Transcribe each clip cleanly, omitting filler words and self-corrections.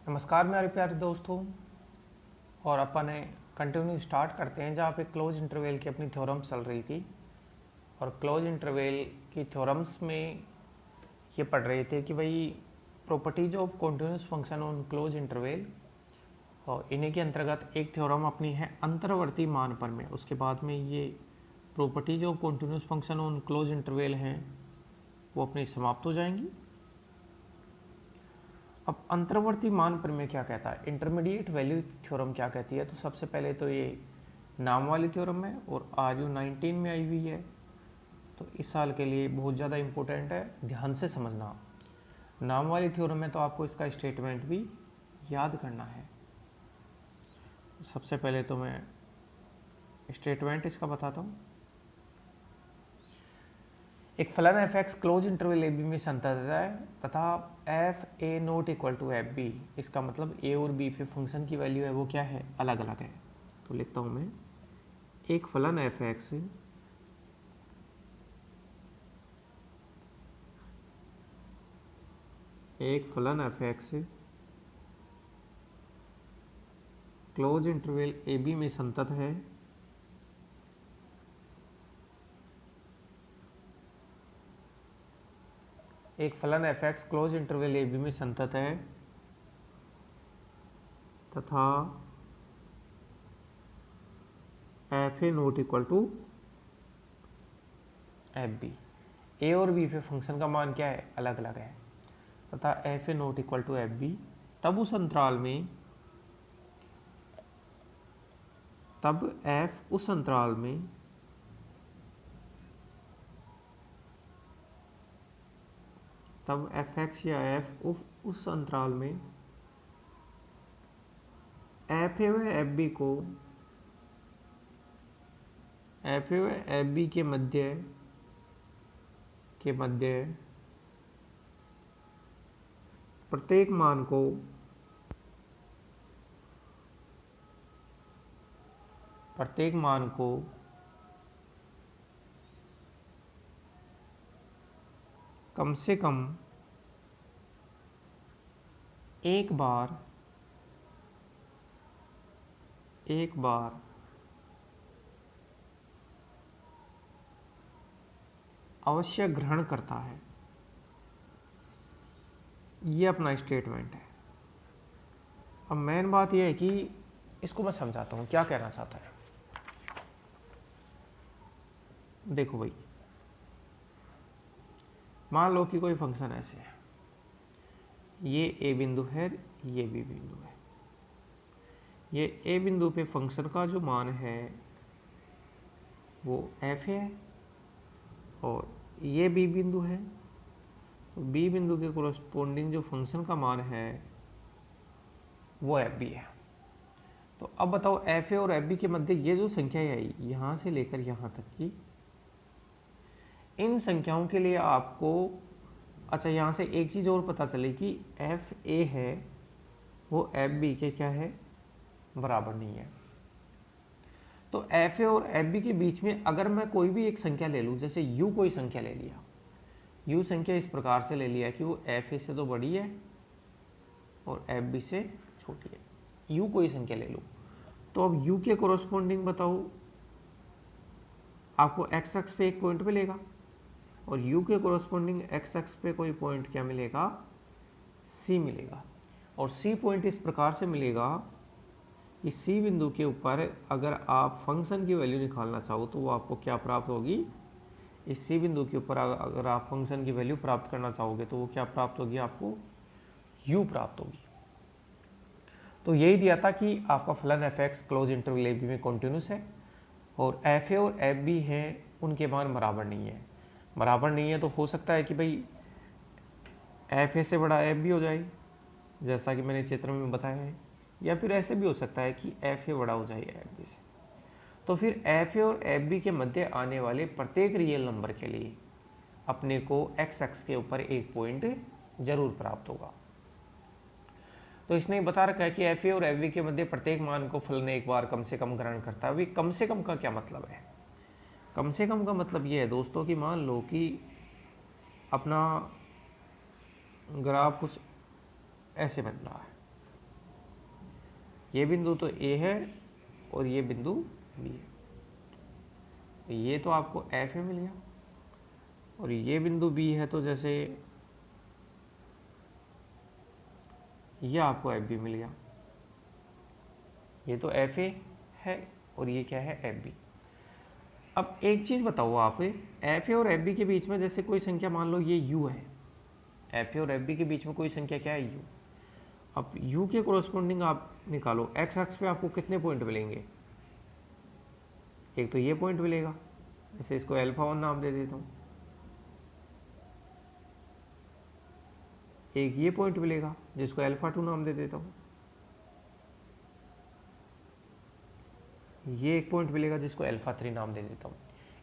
नमस्कार मेरे प्यारे दोस्तों। और अपन कंटिन्यू स्टार्ट करते हैं जहाँ पे क्लोज इंटरवल की अपनी थ्योरम चल रही थी। और क्लोज इंटरवल की थ्योरम्स में ये पढ़ रहे थे कि भाई properties of continuous function on close interval, और इन्हीं के अंतर्गत एक थ्योरम अपनी है अंतर्वर्ती मान प्रमेय। उसके बाद में ये properties of continuous function on close interval हैं वो अपनी समाप्त हो जाएंगी। अब अंतर्वर्ती मान प्रमेय क्या कहता है, इंटरमीडिएट वैल्यू थ्योरम क्या कहती है। तो सबसे पहले तो ये नाम वाली थ्योरम है और RU 19 में आई हुई है, तो इस साल के लिए बहुत ज़्यादा इम्पोर्टेंट है, ध्यान से समझना। नाम वाली थ्योरम में तो आपको इसका स्टेटमेंट भी याद करना है। सबसे पहले तो मैं स्टेटमेंट इसका बताता हूँ। एक फलन F X close interval A B में संतत है तथा F A not equal to F B. इसका मतलब ए और बी पे फंक्शन की वैल्यू है वो क्या है, अलग अलग है। तो लिखता हूँ मैं, एक फलन F X close interval A B में संतत है एक फलन F X close interval A B में संतत है तथा F A not equal to F B. A और बी पे फंक्शन का मान क्या है, अलग अलग है, तथा F A not equal to F B. तब उस अंतराल में तब एफ एक्स या एफ उस अंतराल में एफ ए व एफ बी को एफ ए व एफ बी के मध्य प्रत्येक मान को कम से कम एक बार अवश्य ग्रहण करता है। ये अपना स्टेटमेंट है। अब मेन बात यह है कि इसको मैं समझाता हूं क्या कहना चाहता है। देखो भाई, मान लो कि कोई फंक्शन ऐसे है, ये ए बिंदु है, ये बी बिंदु है। ये ए बिंदु पे फंक्शन का जो मान है वो एफ है और ये बी बिंदु है, तो बी बिंदु के कोरस्पोंडिंग जो फंक्शन का मान है वो एफ बी है। तो अब बताओ एफ ए और एफ बी के मध्य ये जो संख्या आई यहां से लेकर यहां तक की, इन संख्याओं के लिए आपको अच्छा यहां से एक चीज और पता चली कि एफ ए है वो एफ बी के क्या है, बराबर नहीं है। तो एफ ए और एफ बी के बीच में अगर मैं कोई भी एक संख्या ले लूं, जैसे यू कोई संख्या ले लिया, यू संख्या इस प्रकार से ले लिया कि वो एफ ए से तो बड़ी है और एफ बी से छोटी है, यू कोई संख्या ले लूं। तो अब यू के कोरस्पोंडिंग बताओ, आपको एक्स एक्स पे एक पॉइंट मिलेगा और u के कोरस्पोंडिंग एक्स एक्स पे कोई पॉइंट क्या मिलेगा, c मिलेगा। और c पॉइंट इस प्रकार से मिलेगा कि c बिंदु के ऊपर अगर आप फंक्शन की वैल्यू निकालना चाहो तो वो आपको क्या प्राप्त होगी, इस c बिंदु के ऊपर अगर आप फंक्शन की वैल्यू प्राप्त करना चाहोगे तो वो क्या प्राप्त होगी, आपको u प्राप्त होगी। तो यही दिया था कि आपका फलन F X close interval A B में कॉन्टिन्यूस है और एफ ए और एफ बी है उनके मान बराबर नहीं है। तो हो सकता है कि भाई एफ ए से बड़ा एफ बी हो जाए, जैसा कि मैंने चित्र में बताया है, या फिर ऐसे भी हो सकता है कि एफ ए बड़ा हो जाए एफ बी से। तो फिर एफ ए और एफ बी के मध्य आने वाले प्रत्येक रियल नंबर के लिए अपने को एक्स एक्स के ऊपर एक पॉइंट जरूर प्राप्त होगा। तो इसने बता रखा है कि एफ ए और एफ बी के मध्य प्रत्येक मान को फलन एक बार कम से कम ग्रहण करता है। अभी कम से कम का क्या मतलब है, कम से कम का मतलब ये है दोस्तों कि मान लो कि अपना ग्राफ कुछ ऐसे बन रहा है, ये बिंदु तो ए है और ये बिंदु बी है, तो ये तो आपको एफ ए मिल गया, और ये बिंदु बी है तो जैसे ये आपको एफ बी मिल गया। ये तो एफ ए है और ये क्या है, एफ बी। अब एक चीज़ बताओ आप, एफ ए और एफ बी के बीच में जैसे कोई संख्या मान लो ये यू है, एफ ए और एफ बी के बीच में कोई संख्या क्या है, यू। अब यू के कोरोस्पोंडिंग आप निकालो, एक्स एक्स पे आपको कितने पॉइंट मिलेंगे, एक तो ये पॉइंट मिलेगा, जैसे इसको अल्फा 1 नाम दे देता हूँ, एक ये पॉइंट मिलेगा जिसको अल्फा 2 नाम दे देता हूँ, ये एक पॉइंट मिलेगा जिसको अल्फा 3 नाम दे देता हूँ।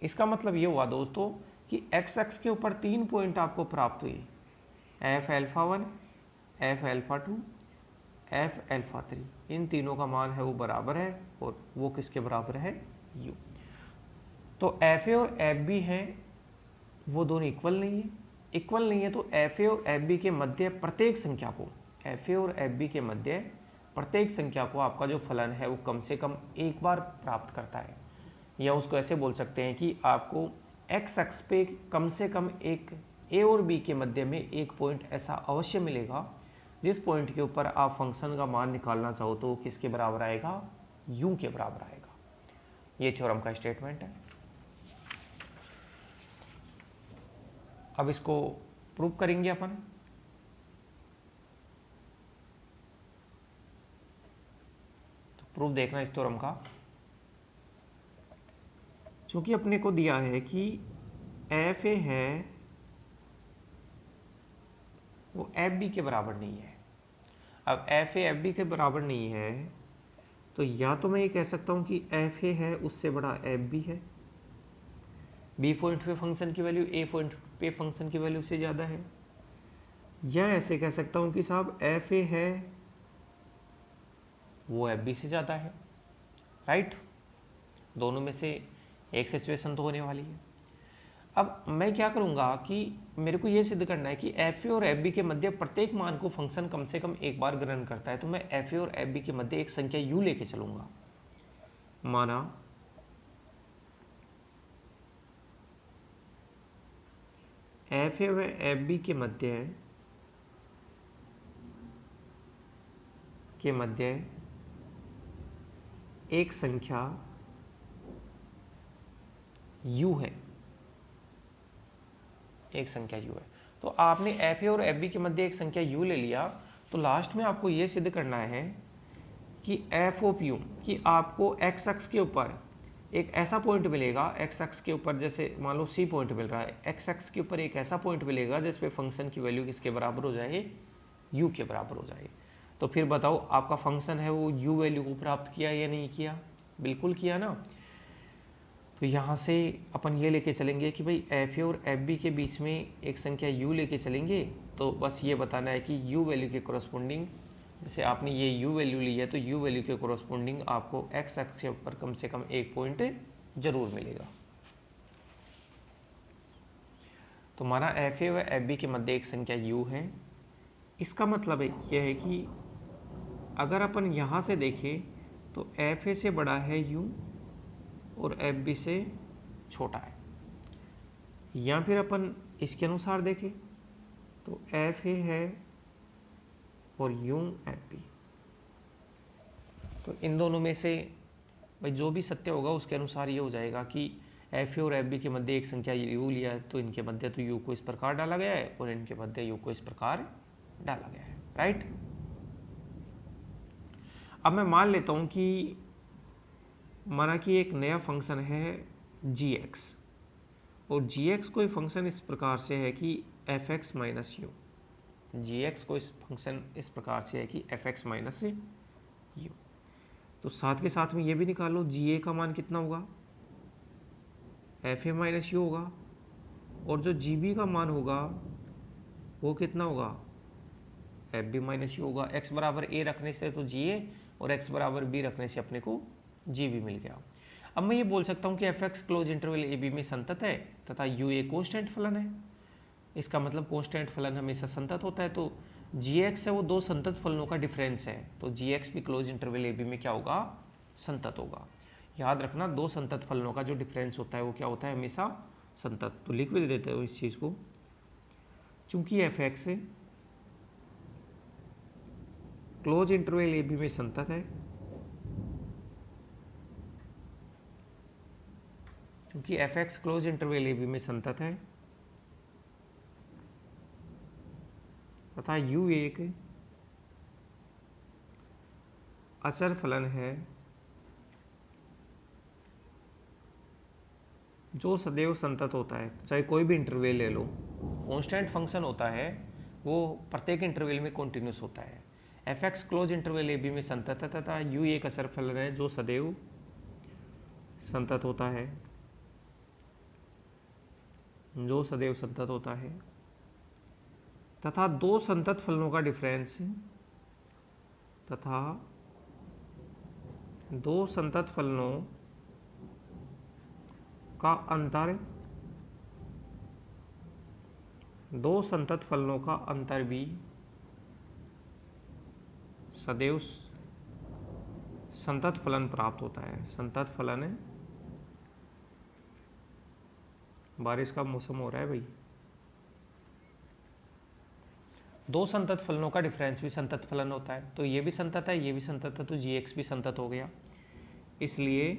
इसका मतलब ये हुआ दोस्तों कि एक्स एक्स के ऊपर 3 पॉइंट आपको प्राप्त हुई, F alpha 1, F alpha 2, F alpha 3। इन तीनों का मान है वो बराबर है, और वो किसके बराबर है, यू। तो एफ ए और एफ बी हैं वो दोनों इक्वल नहीं है, इक्वल नहीं है तो एफ ए और एफ बी के मध्य प्रत्येक संख्या को, एफ ए और एफ बी के मध्य प्रत्येक संख्या को आपका जो फलन है वो कम से कम एक बार प्राप्त करता है, या उसको ऐसे बोल सकते हैं कि आपको एक्स एक्स पे कम से कम एक ए और बी के मध्य में एक पॉइंट ऐसा अवश्य मिलेगा जिस पॉइंट के ऊपर आप फंक्शन का मान निकालना चाहो तो किसके बराबर आएगा, यू के बराबर आएगा। ये थ्योरम का स्टेटमेंट है। अब इसको प्रूव करेंगे अपन। तो प्रूफ देखना इस थ्योरम का, क्योंकि अपने को दिया है कि एफ ए है वो एफ बी के बराबर नहीं है। अब एफ ए एफ बी के बराबर नहीं है तो या तो मैं ये कह सकता हूँ कि एफ ए है उससे बड़ा एफ बी है, बी पॉइंट पे फंक्शन की वैल्यू ए पॉइंट पे फंक्शन की वैल्यू से ज़्यादा है, या ऐसे कह सकता हूँ कि साहब एफ ए है वो एफ बी से ज़्यादा है, राइट। दोनों में से एक सिचुएशन तो होने वाली है। अब मैं क्या करूँगा कि मेरे को ये सिद्ध करना है कि एफ ए और एफ बी के मध्य प्रत्येक मान को फंक्शन कम से कम एक बार ग्रहण करता है, तो मैं एफ ए और एफ बी के मध्य एक संख्या यू लेके चलूँगा। माना एफ ए व एफ बी के मध्य एक संख्या u है, एक संख्या u है। तो आपने एफ ए और एफ बी के मध्य एक संख्या u ले लिया, तो लास्ट में आपको यह सिद्ध करना है कि एफ ऑफ यू, कि आपको एक्स एक्स के ऊपर एक ऐसा पॉइंट मिलेगा, एक्स एक्स के ऊपर जैसे मान लो सी पॉइंट मिल रहा है, एक्स एक्स के ऊपर एक ऐसा पॉइंट मिलेगा जिस पे फंक्शन की वैल्यू किसके बराबर हो जाए, u के बराबर हो जाए। तो फिर बताओ आपका फंक्शन है वो u वैल्यू को प्राप्त किया या नहीं किया, बिल्कुल किया ना। तो यहाँ से अपन ये लेके चलेंगे कि भाई एफ ए और एफ बी के बीच में एक संख्या u लेके चलेंगे, तो बस ये बताना है कि u वैल्यू के कोरस्पोंडिंग, जैसे आपने ये u वैल्यू ली है तो u वैल्यू के कोरस्पोंडिंग आपको x एक्स के ऊपर कम से कम एक पॉइंट जरूर मिलेगा। तो माना एफ ए व एफ बी के मध्य एक संख्या u है, इसका मतलब यह है कि अगर अपन यहाँ से देखें तो एफ ए से बड़ा है u और एफ बी से छोटा है, या फिर अपन इसके अनुसार देखें तो एफ ए है और यू एफ बी। तो इन दोनों में से भाई जो भी सत्य होगा उसके अनुसार ये हो जाएगा कि एफ ए और एफ बी के मध्य एक संख्या यू लिया है तो इनके मध्य तो यू को इस प्रकार डाला गया है और इनके मध्य यू को इस प्रकार डाला गया है, राइट। अब मैं मान लेता हूं कि माना कि एक नया फंक्शन है जी एक्स, और जी एक्स कोई फंक्शन इस प्रकार से है कि F X minus U, G X को इस फंक्शन इस प्रकार से है कि एफ एक्स माइनस यू। तो साथ के साथ में ये भी निकालो जी ए का मान कितना होगा, एफ ए माइनस यू होगा, और जो जी बी का मान होगा वो कितना होगा, एफ बी माइनस यू होगा। एक्स बराबर ए रखने से तो जी ए और एक्स बराबर बी रखने से अपने को जी बी मिल गया। अब मैं ये बोल सकता हूँ कि F X close interval A B में संतत है तथा यू ए कॉन्स्टेंट फलन है। इसका मतलब कॉन्स्टेंट फलन हमेशा संतत होता है, तो gx है वो दो संतत फलनों का डिफरेंस है, तो gx भी क्लोज इंटरवल ए बी में क्या होगा, संतत होगा। याद रखना दो संतत फलनों का जो डिफरेंस होता है वो क्या होता है, हमेशा संतत। तो लिख भी देते हो इस चीज़ को, चूंकि F X close interval A B में संतत है, क्योंकि F X close interval A B में संतत है तथा यू एक अचर फलन है जो सदैव संतत होता है। चाहे कोई भी इंटरवल ले लो, कांस्टेंट फंक्शन होता है वो प्रत्येक इंटरवल में कॉन्टिन्यूस होता है। F X close interval A B में संतत है तथा यू एक अचर फलन है जो सदैव संतत होता है, जो सदैव संतत होता है तथा दो संतत फलनों का डिफरेंस तथा दो संतत फलनों का अंतर, दो संतत फलनों का अंतर भी सदैव संतत फलन प्राप्त होता है। संतत फलन है, बारिश का मौसम हो रहा है भाई। दो संतत फलनों का डिफरेंस भी संतत फलन होता है, तो ये भी संतत है ये भी संतत है, तो gx भी संतत हो गया। इसलिए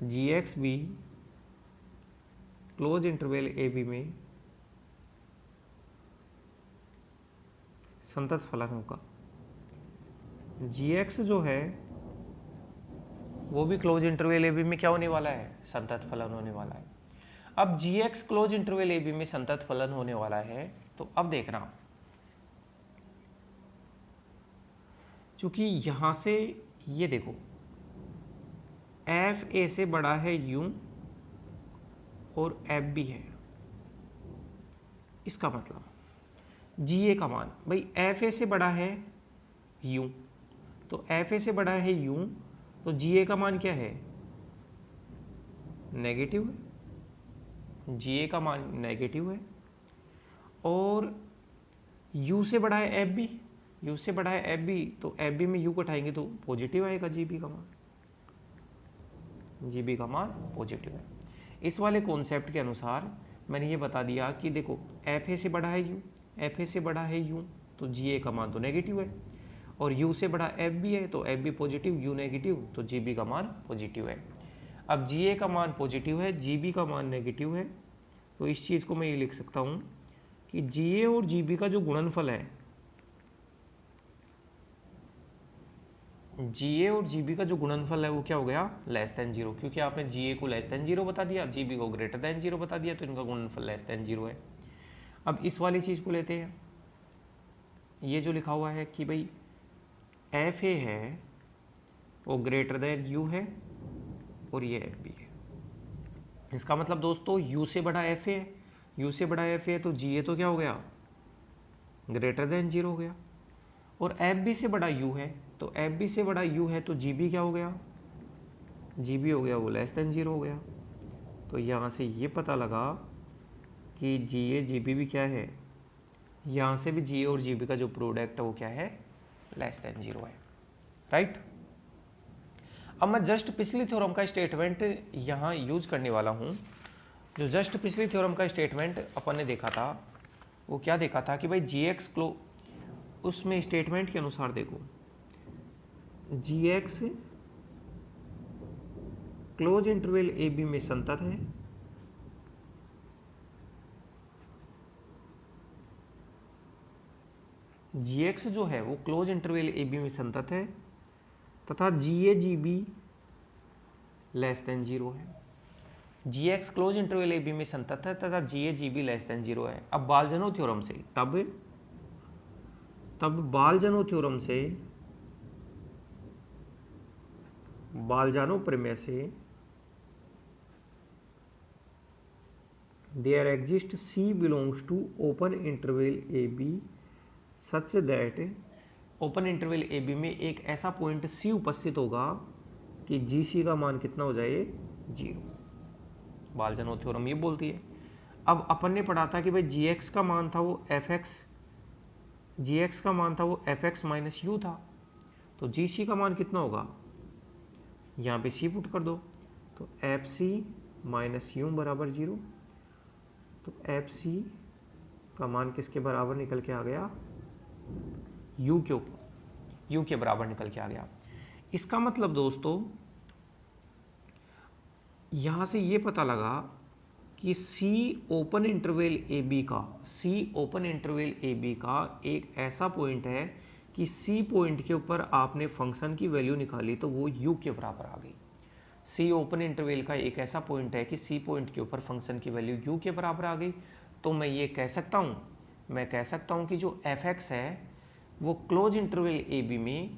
gx भी क्लोज इंटरवल ए बी में संतत फलन होगा। gx जो है वो भी क्लोज इंटरवल ए बी में क्या होने वाला है, संतत फलन होने वाला है। अब gx close interval A B में संतत फलन होने वाला है, तो अब देखना चूंकि यहां से ये देखो एफ ए से बड़ा है यू और एफ बी है, इसका मतलब जी ए का मान भाई एफ ए से बड़ा है यू, तो एफ ए से बड़ा है यू, तो जी ए का मान क्या है, नेगेटिव है, जी ए का मान नेगेटिव है। और u से बड़ा है एफ बी, यू से बड़ा है एफ बी, तो एफ बी में u को उठाएंगे तो पॉजिटिव आएगा जी बी का मान, जी बी का मान पॉजिटिव है। इस वाले कॉन्सेप्ट के अनुसार मैंने ये बता दिया कि देखो एफ ए से बड़ा है यू, एफ ए से बड़ा है यू, तो जी ए का मान तो नेगेटिव है, और u से बड़ा एफ बी है तो F B positive U negative, तो जी बी का मान पॉजिटिव है। अब जी ए का मान पॉजिटिव है, जी बी का मान नेगेटिव है, तो इस चीज़ को मैं ये लिख सकता हूँ कि जी ए और जी बी का जो गुणनफल है, जी ए और जी बी का जो गुणनफल है वो क्या हो गया, लेस देन जीरो, क्योंकि आपने जी ए को लेस देन जीरो बता दिया, जी बी को ग्रेटर देन जीरो बता दिया, तो इनका गुणनफल लेस देन जीरो है। अब इस वाली चीज़ को लेते हैं, ये जो लिखा हुआ है कि भाई एफ ए है वो ग्रेटर देन यू है और ये एफ बी है। इसका मतलब दोस्तों u से बड़ा एफ है, u से बड़ा एफ है तो जी ए तो क्या हो गया, ग्रेटर देन जीरो हो गया, और एफ बी से बड़ा u है, तो एफ बी से बड़ा u है तो जी बी क्या हो गया, जी बी हो गया वो लेस देन जीरो हो गया। तो यहाँ से ये पता लगा कि जी ए जी बी भी क्या है, यहाँ से भी जी ए और जी बी का जो प्रोडक्ट है वो क्या है, लेस देन जीरो है, राइट। अब मैं जस्ट पिछली थ्योरम का स्टेटमेंट यहाँ यूज करने वाला हूँ। जो जस्ट पिछली थ्योरम का स्टेटमेंट अपन ने देखा था वो क्या देखा था कि भाई जी एक्स क्लो, उसमें स्टेटमेंट के अनुसार देखो g x close interval A B में संतत है, जी एक्स जो है वो क्लोज इंटरवल ए बी में संतत है तथा g a g b less than zero है। G x close interval A B में संतत है तथा g a g b less than zero है। अब बालजनो थ्योरम से तब बालजनो थ्योरम से, बालजानो प्रमेय से there exist C belongs to open interval A B such that, open interval A B में एक ऐसा पॉइंट सी उपस्थित होगा कि जी सी का मान कितना हो जाए, जीरो। बालजनो थ्योरम ये बोलती है। अब अपन ने पढ़ा था कि भाई जी एक्स का मान था वो एफ एक्स माइनस यू था, तो जी सी का मान कितना होगा, यहाँ पे सी पुट कर दो, तो एफ सी माइनस यू बराबर 0। तो एफ सी का मान किसके बराबर निकल के आ गया, यू के बराबर निकल के आ गया। इसका मतलब दोस्तों यहाँ से ये पता लगा कि सी ओपन इंटरवल ए बी का एक ऐसा पॉइंट है कि सी पॉइंट के ऊपर आपने फंक्शन की वैल्यू निकाली तो वो यू के बराबर आ गई। सी ओपन इंटरवल का एक ऐसा पॉइंट है कि सी पॉइंट के ऊपर फंक्शन की वैल्यू यू के बराबर आ गई। तो मैं ये कह सकता हूँ कि जो एफ एक्स है वो क्लोज इंटरवल ए बी में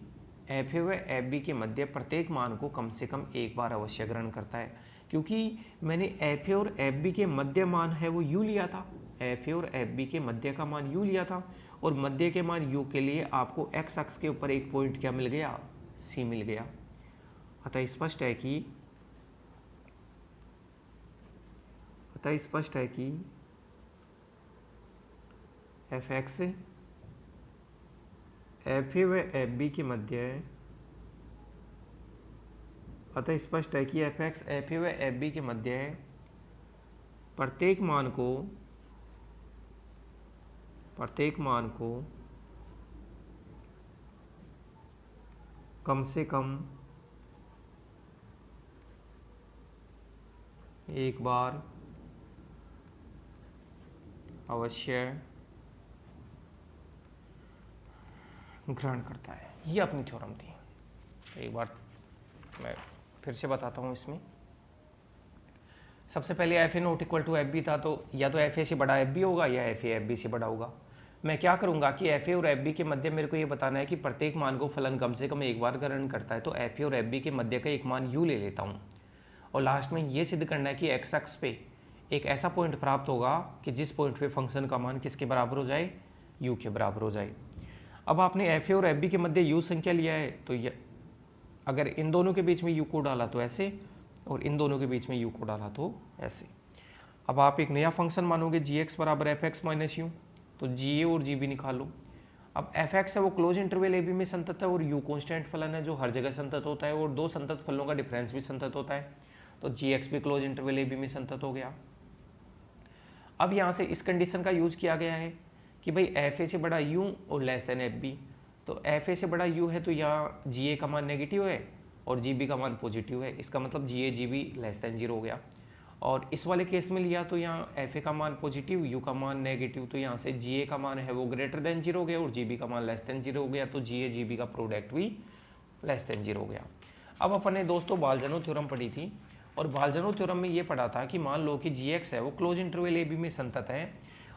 एफ ए व एफ बी के मध्य प्रत्येक मान को कम से कम एक बार अवश्य ग्रहण करता है, क्योंकि मैंने एफ ए और एफ बी के मध्य मान है वो यू लिया था, एफ ए और एफ बी के मध्य का मान यू लिया था, और मध्य के मान यू के लिए आपको एक्स अक्ष के ऊपर एक पॉइंट क्या मिल गया, सी मिल गया। अतः स्पष्ट है कि एफ एक्स एफ ए व एफ बी के मध्य है, अतः स्पष्ट है कि एफ एक्स एफ ए व एफ बी के मध्य है, प्रत्येक मान को कम से कम एक बार अवश्य ग्रहण करता है। ये अपनी थ्योरम थी। एक बार मैं फिर से बताता हूँ। इसमें सबसे पहले F A not equal to F B था, तो या तो एफ ए से बड़ा एफ बी होगा या एफ ए एफ बी से बड़ा होगा। मैं क्या करूँगा कि एफ ए और एफ बी के मध्य मेरे को ये बताना है कि प्रत्येक मान को फलन कम से कम एक बार ग्रहण करता है, तो एफ ए और एफ बी के मध्य का एक मान यू ले लेता हूँ, और लास्ट में ये सिद्ध करना है कि एक्स अक्ष पे एक ऐसा पॉइंट प्राप्त होगा कि जिस पॉइंट पे फंक्शन का मान किसके बराबर हो जाए, यू के बराबर हो जाए। अब आपने एफ ए और एफ बी के मध्य यू संख्या लिया है, तो अगर इन दोनों के बीच में यू को डाला तो ऐसे, और इन दोनों के बीच में यू को डाला तो ऐसे। अब आप एक नया फंक्शन मानोगे जी एक्स बराबर एफ एक्स माइनस यू, तो जी ए और जी बी निकालो। अब एफ एक्स है वो क्लोज इंटरवल ए बी में संतत है, और यू कॉन्स्टेंट फलन है जो हर जगह संतत होता है, और दो संतत फलों का डिफरेंस भी संतत होता है, तो जी एक्स भी क्लोज इंटरवल ए बी में संतत हो गया। अब यहाँ से इस कंडीशन का यूज किया गया है कि भाई एफ ए से बड़ा यू और लेस देन एफ बी, तो एफ ए से बड़ा यू है तो यहाँ जी ए का मान नेगेटिव है और जी बी का मान पॉजिटिव है, इसका मतलब जी a g b less then 0 हो गया। और इस वाले केस में लिया तो यहाँ एफ ए का मान पॉजिटिव, यू का मान नेगेटिव, तो यहाँ से जी ए का मान है वो ग्रेटर देन 0 हो गया और जी बी का मान लेस देन 0 हो गया, तो जी ए जी बी का प्रोडक्ट भी लेस देन 0 हो गया। अब अपन ने दोस्तों बालजनो थ्योरम पढ़ी थी, और बालजनो थ्योरम में ये पढ़ा था कि मान लो कि जी एक्स है वो क्लोज इंटरवल ए बी में संतत है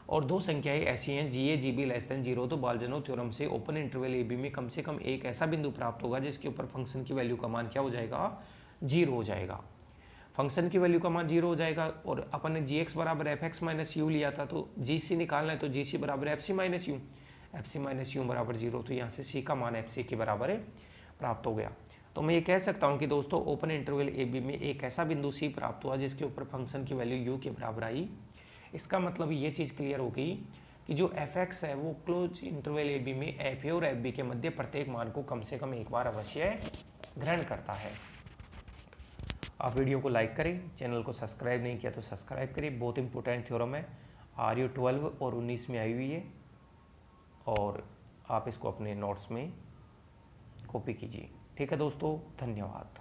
और दो संख्याएं ऐसी हैं जी a g b less then 0, तो बालजनो थ्योरम से ओपन इंटरवल ए बी में कम से कम एक ऐसा बिंदु प्राप्त होगा जिसके ऊपर फंक्शन की वैल्यू का मान क्या हो जाएगा, 0 हो जाएगा। फंक्शन की वैल्यू का मान 0 हो जाएगा, और अपन ने जी एक्स बराबर एफ एक्स माइनस यू लिया था, तो जी सी निकालना है, तो जी सी बराबर एफ सी माइनस यू बराबर 0, तो यहाँ से सी का मान एफ सी के बराबर प्राप्त हो गया। तो मैं ये कह सकता हूँ कि दोस्तों ओपन इंटरवल ए बी में एक ऐसा बिंदु सी प्राप्त हुआ जिसके ऊपर फंक्शन की वैल्यू यू के बराबर आई। इसका मतलब ये चीज़ क्लियर हो गई कि जो एफ एक्स है वो क्लोज इंटरवल ए बी में एफ ए और एफ बी के मध्य प्रत्येक मान को कम से कम एक बार अवश्य ग्रहण करता है। आप वीडियो को लाइक करें, चैनल को सब्सक्राइब नहीं किया तो सब्सक्राइब करें। बहुत इंपॉर्टेंट थ्योरम है, आर यू 12 और 19 में आई हुई है, और आप इसको अपने नोट्स में कॉपी कीजिए। ठीक है दोस्तों, धन्यवाद।